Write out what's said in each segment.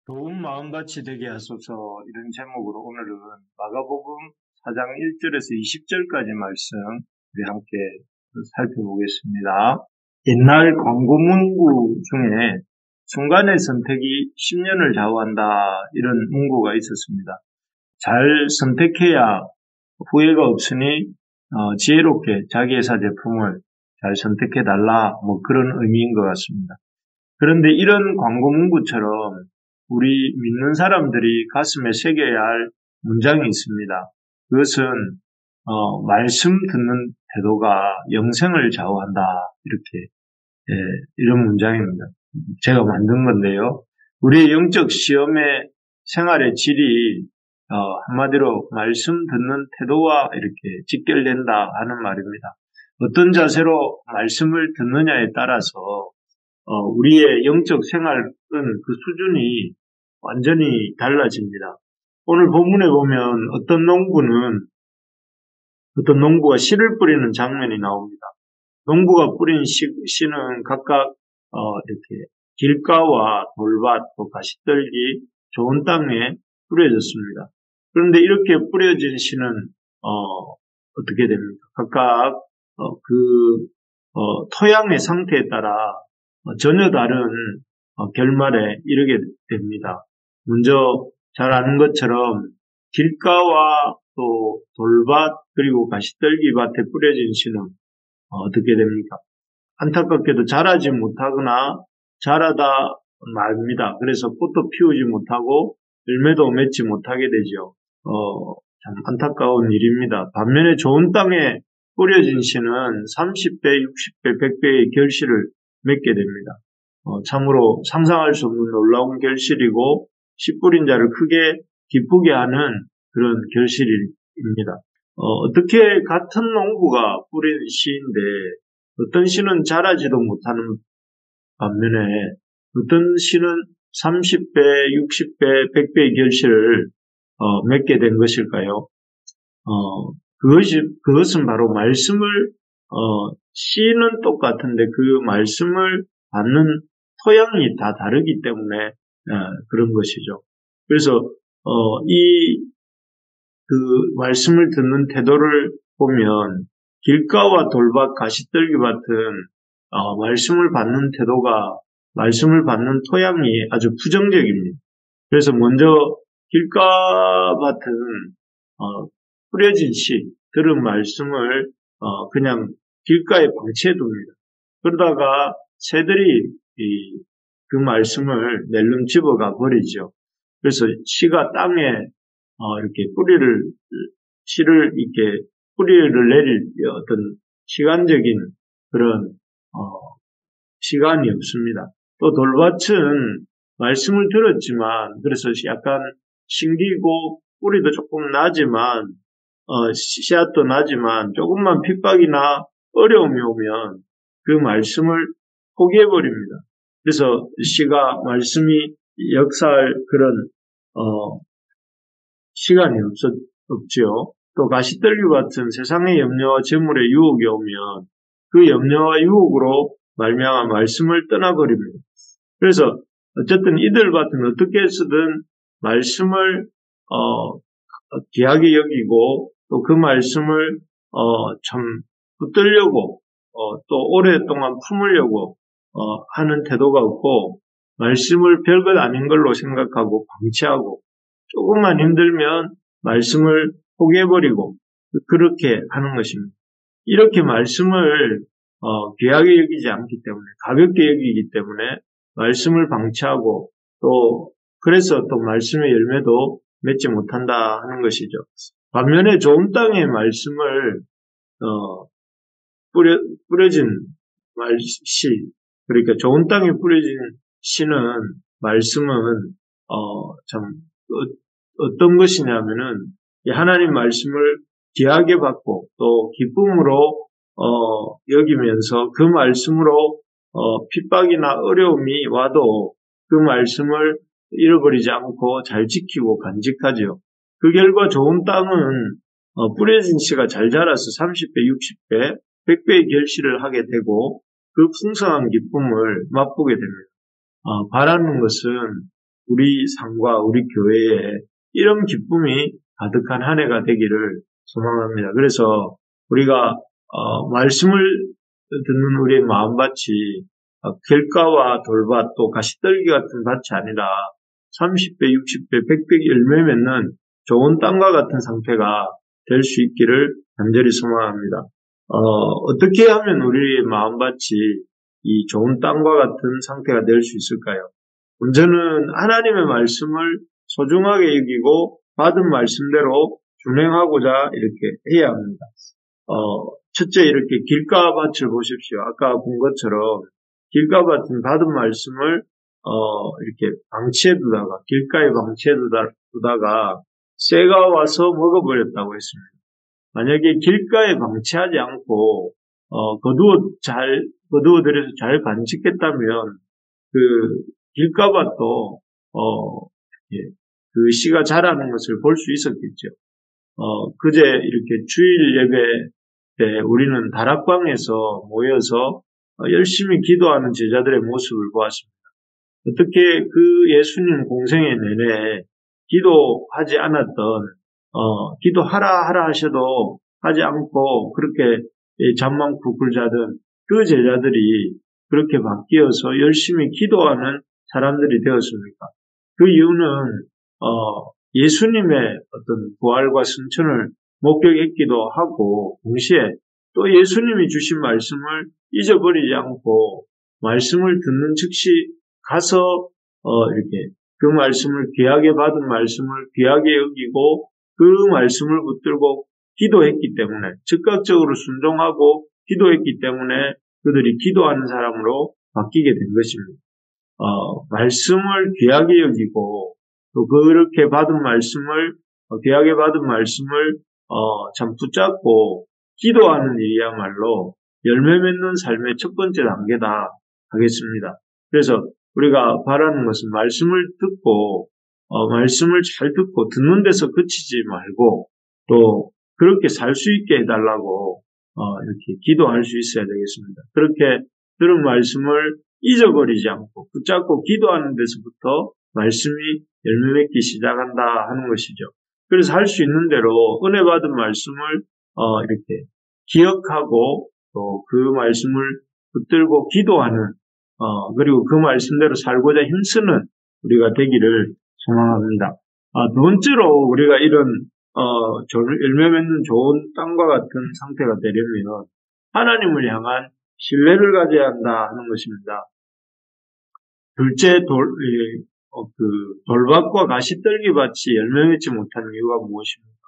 좋은 마음같이 되게 하소서 이런 제목으로 오늘은 마가복음 4장 1절에서 20절까지 말씀 우리 함께 살펴보겠습니다. 옛날 광고 문구 중에 순간의 선택이 10년을 좌우한다 이런 문구가 있었습니다. 잘 선택해야 후회가 없으니 지혜롭게 자기 회사 제품을 잘 선택해달라 뭐 그런 의미인 것 같습니다. 그런데 이런 광고 문구처럼 우리 믿는 사람들이 가슴에 새겨야 할 문장이 있습니다. 그것은 말씀 듣는 태도가 영생을 좌우한다 이렇게 이런 문장입니다. 제가 만든 건데요. 우리의 영적 시험의 생활의 질이 한마디로 말씀 듣는 태도와 이렇게 직결된다 하는 말입니다. 어떤 자세로 말씀을 듣느냐에 따라서 우리의 영적 생활은 그 수준이 완전히 달라집니다. 오늘 본문에 보면 어떤 농부가 씨를 뿌리는 장면이 나옵니다. 농부가 뿌린 씨는 각각 이렇게 길가와 돌밭 또 가시떨기 좋은 땅에 뿌려졌습니다. 그런데 이렇게 뿌려진 씨는 어떻게 됩니까? 각각 토양의 상태에 따라 전혀 다른 결말에 이르게 됩니다. 먼저 잘 아는 것처럼 길가와 또 돌밭 그리고 가시떨기 밭에 뿌려진 씨는 어떻게 됩니까? 안타깝게도 자라지 못하거나 자라다 맙니다. 그래서 꽃도 피우지 못하고 열매도 맺지 못하게 되죠. 참 안타까운 일입니다. 반면에 좋은 땅에 뿌려진 씨는 30배, 60배, 100배의 결실을 맺게 됩니다. 참으로 상상할 수 없는 놀라운 결실이고 씨 뿌린 자를 크게 기쁘게 하는 그런 결실입니다. 어떻게 같은 농부가 뿌린 씨인데 어떤 씨는 자라지도 못하는 반면에 어떤 씨는 30배, 60배, 100배의 결실을 맺게 된 것일까요? 그것은 바로 말씀을 씨는 똑같은데 그 말씀을 받는 토양이 다 다르기 때문에 그런 것이죠. 그래서 그 말씀을 듣는 태도를 보면 길가와 돌밭, 가시떨기 밭은 말씀을 받는 태도가 말씀을 받는 토양이 아주 부정적입니다. 그래서 먼저 길가밭은 뿌려진 씨, 들은 말씀을 그냥 길가에 방치해 둡니다. 그러다가 새들이 그 말씀을 낼름 집어가 버리죠. 그래서 씨가 땅에 이렇게 씨를 이렇게 뿌리를 내릴 어떤 시간적인 그런 시간이 없습니다. 또 돌밭은 말씀을 들었지만 그래서 약간 신기고 뿌리도 조금 나지만 씨앗도 나지만 조금만 핍박이나 어려움이 오면 그 말씀을 포기해버립니다. 그래서 말씀이 역사할 그런 시간이 없죠. 또 가시떨기 같은 세상의 염려와 재물의 유혹이 오면 그 염려와 유혹으로 말미암아 말씀을 떠나버립니다. 그래서 어쨌든 이들 같은 어떻게 해서든 말씀을 귀하게 여기고 또 그 말씀을 참 붙들려고 또 오랫동안 품으려고 하는 태도가 없고 말씀을 별것 아닌 걸로 생각하고 방치하고 조금만 힘들면 말씀을 포기해버리고 그렇게 하는 것입니다. 이렇게 말씀을 귀하게 여기지 않기 때문에 가볍게 여기기 때문에 말씀을 방치하고 또 그래서 또 말씀의 열매도 맺지 못한다 하는 것이죠. 반면에 좋은 땅의 말씀을 뿌려진 씨, 그러니까 좋은 땅에 뿌려진 씨는 말씀은 참 어떤 것이냐면은 하나님 말씀을 귀하게 받고 또 기쁨으로 여기면서 그 말씀으로 핍박이나 어려움이 와도 그 말씀을 잃어버리지 않고 잘 지키고 간직하죠. 그 결과 좋은 땅은 뿌려진 씨가 잘 자라서 30배, 60배, 100배의 결실을 하게 되고 그 풍성한 기쁨을 맛보게 됩니다. 바라는 것은 우리 삶과 우리 교회에 이런 기쁨이 가득한 한 해가 되기를 소망합니다. 그래서 우리가 말씀을 듣는 우리의 마음밭이 길가와 돌밭 또 가시떨기 같은 밭이 아니라 30배, 60배, 100배 열매 맺는 좋은 땅과 같은 상태가 될 수 있기를 간절히 소망합니다. 어떻게 하면 우리의 마음밭이 이 좋은 땅과 같은 상태가 될 수 있을까요? 먼저는 하나님의 말씀을 소중하게 여기고 받은 말씀대로 준행하고자 이렇게 해야 합니다. 첫째 이렇게 길가밭을 보십시오. 아까 본 것처럼 길가밭은 받은 말씀을 이렇게 방치해 두다가 길가에 방치해 두다가 새가 와서 먹어버렸다고 했습니다. 만약에 길가에 방치하지 않고 거두어들여서 잘 간직했다면 그 길가밭도 그 씨가 자라는 것을 볼 수 있었겠죠. 그제 이렇게 주일 예배 때 우리는 다락방에서 모여서 열심히 기도하는 제자들의 모습을 보았습니다. 어떻게 그 예수님 공생애 내내 기도하지 않았던 기도하라 하셔도 하지 않고 그렇게 잠만 쿡쿡 자던 그 제자들이 그렇게 바뀌어서 열심히 기도하는 사람들이 되었습니까? 그 이유는 예수님의 어떤 부활과 승천을 목격했기도 하고 동시에 또 예수님이 주신 말씀을 잊어버리지 않고 말씀을 듣는 즉시 가서 이렇게 그 말씀을 귀하게 받은 말씀을 귀하게 여기고 그 말씀을 붙들고 기도했기 때문에 즉각적으로 순종하고 기도했기 때문에 그들이 기도하는 사람으로 바뀌게 된 것입니다. 말씀을 귀하게 여기고 또 그렇게 받은 말씀을 귀하게 받은 말씀을 참 붙잡고 기도하는 일이야말로 열매 맺는 삶의 첫 번째 단계다 하겠습니다. 그래서 우리가 바라는 것은 말씀을 듣고 말씀을 잘 듣고 듣는 데서 그치지 말고 또 그렇게 살 수 있게 해달라고 이렇게 기도할 수 있어야 되겠습니다. 그렇게 들은 말씀을 잊어버리지 않고 붙잡고 기도하는 데서부터 말씀이 열매 맺기 시작한다 하는 것이죠. 그래서 할 수 있는 대로 은혜 받은 말씀을 이렇게 기억하고 또 그 말씀을 붙들고 기도하는 그리고 그 말씀대로 살고자 힘쓰는 우리가 되기를 소망합니다. 두 번째로 우리가 이런 열매 맺는 좋은 땅과 같은 상태가 되려면 하나님을 향한 신뢰를 가져야 한다 하는 것입니다. 둘째 돌밭과 가시떨기밭이 열매 맺지 못하는 이유가 무엇입니까?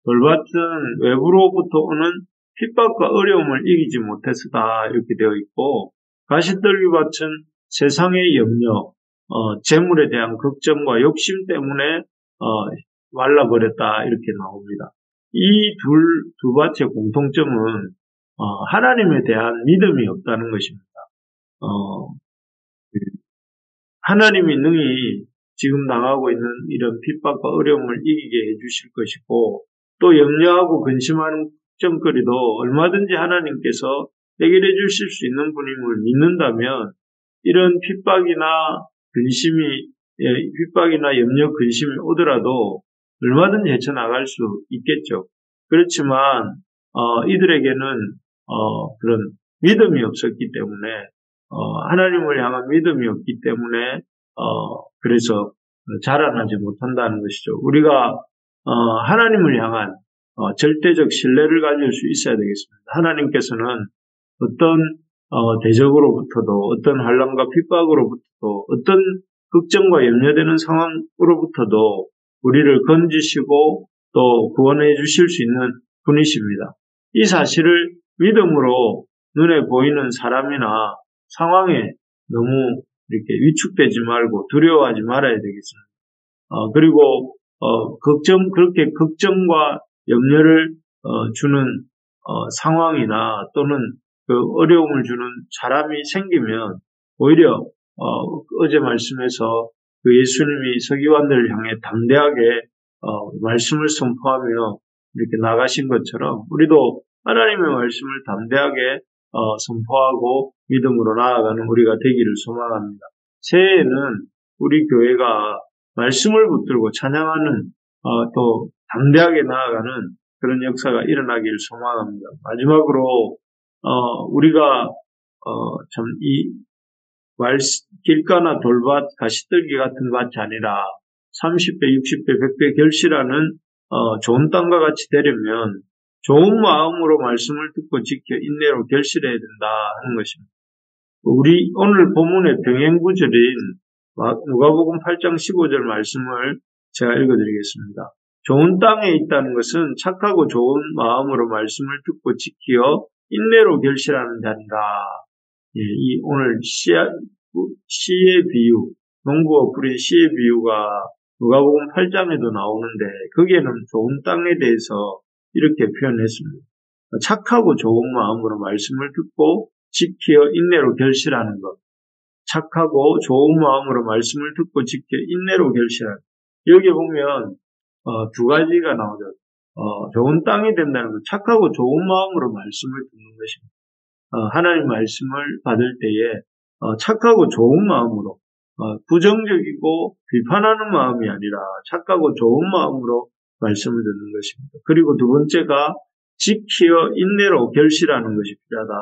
돌밭은 외부로부터 오는 핍박과 어려움을 이기지 못해서다 이렇게 되어 있고 가시떨기밭은 세상의 염려, 재물에 대한 걱정과 욕심 때문에 말라버렸다 이렇게 나옵니다. 이 두 밭의 공통점은 하나님에 대한 믿음이 없다는 것입니다. 하나님이 능히 지금 당하고 있는 이런 핍박과 어려움을 이기게 해주실 것이고 또 염려하고 근심하는 걱정거리도 얼마든지 하나님께서 해결해 주실 수 있는 분임을 믿는다면 이런 핍박이나 염려, 근심이 오더라도 얼마든지 헤쳐나갈 수 있겠죠. 그렇지만 이들에게는 그런 믿음이 없었기 때문에 하나님을 향한 믿음이 없기 때문에 그래서 자라나지 못한다는 것이죠. 우리가 하나님을 향한 절대적 신뢰를 가질 수 있어야 되겠습니다. 하나님께서는 어떤 대적으로부터도 어떤 환난과 핍박으로부터도 어떤 걱정과 염려되는 상황으로부터도 우리를 건지시고 또 구원해 주실 수 있는 분이십니다. 이 사실을 믿음으로 눈에 보이는 사람이나 상황에 너무 이렇게 위축되지 말고 두려워하지 말아야 되겠습니다. 그리고 그렇게 걱정과 염려를 주는 상황이나 또는 그 어려움을 주는 사람이 생기면 오히려 어제 말씀에서 그 예수님이 서기관들을 향해 담대하게 말씀을 선포하며 이렇게 나가신 것처럼 우리도 하나님의 말씀을 담대하게 선포하고 믿음으로 나아가는 우리가 되기를 소망합니다. 새해에는 우리 교회가 말씀을 붙들고 찬양하는 또 담대하게 나아가는 그런 역사가 일어나기를 소망합니다. 마지막으로 우리가 참 이 길가나 돌밭, 가시떨기 같은 밭이 아니라 30배, 60배, 100배 결실하는 좋은 땅과 같이 되려면 좋은 마음으로 말씀을 듣고 지켜 인내로 결실해야 된다 하는 것입니다. 우리 오늘 본문의 병행구절인 누가복음 8장 15절 말씀을 제가 읽어드리겠습니다. 좋은 땅에 있다는 것은 착하고 좋은 마음으로 말씀을 듣고 지켜 인내로 결실하는 자니라. 이 오늘 시의 비유, 농부와 불의 시의 비유가 누가복음 8장에도 나오는데 거기에는 좋은 땅에 대해서 이렇게 표현했습니다. 착하고 좋은 마음으로 말씀을 듣고 지켜 인내로 결실하는 것. 착하고 좋은 마음으로 말씀을 듣고 지켜 인내로 결실하는 것. 여기 보면 두 가지가 나오죠. 좋은 땅이 된다는 것. 착하고 좋은 마음으로 말씀을 듣는 것입니다. 하나님 말씀을 받을 때에 착하고 좋은 마음으로 부정적이고 비판하는 마음이 아니라 착하고 좋은 마음으로 말씀을 듣는 것입니다. 그리고 두 번째가 지키어 인내로 결실하는 것이 필요하다.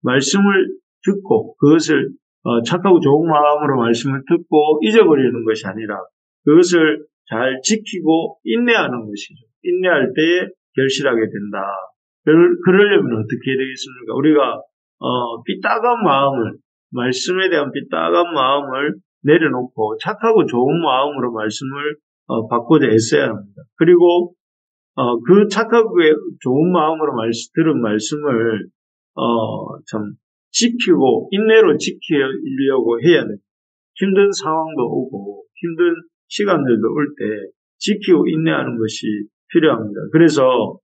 말씀을 듣고 그것을 착하고 좋은 마음으로 말씀을 듣고 잊어버리는 것이 아니라 그것을 잘 지키고 인내하는 것이죠. 인내할 때에 결실하게 된다. 그러려면 어떻게 해야 되겠습니까? 우리가 삐딱한 마음을, 말씀에 대한 삐딱한 마음을 내려놓고 착하고 좋은 마음으로 말씀을 받고자 애써야 합니다. 그리고 그 착하고 좋은 마음으로 들은 말씀을 참 지키고 인내로 지키려고 해야 돼요. 힘든 상황도 오고 힘든 시간들도 올 때 지키고 인내하는 것이 필요합니다. 그래서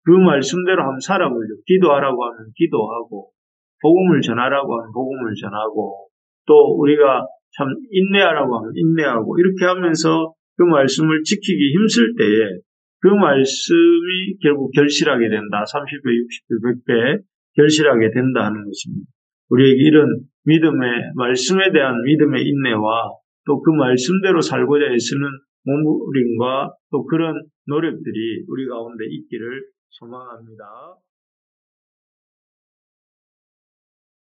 그 말씀대로 한번 살아보죠. 기도하라고 하면 기도하고 복음을 전하라고 하면 복음을 전하고 또 우리가 참 인내하라고 하면 인내하고 이렇게 하면서 그 말씀을 지키기 힘쓸 때에 그 말씀이 결국 결실하게 된다. 30배, 60배, 100배 결실하게 된다 하는 것입니다. 우리에게 이런 말씀에 대한 믿음의 인내와 또 그 말씀대로 살고자 애쓰는 몸부림과 또 그런 노력들이 우리 가운데 있기를 소망합니다.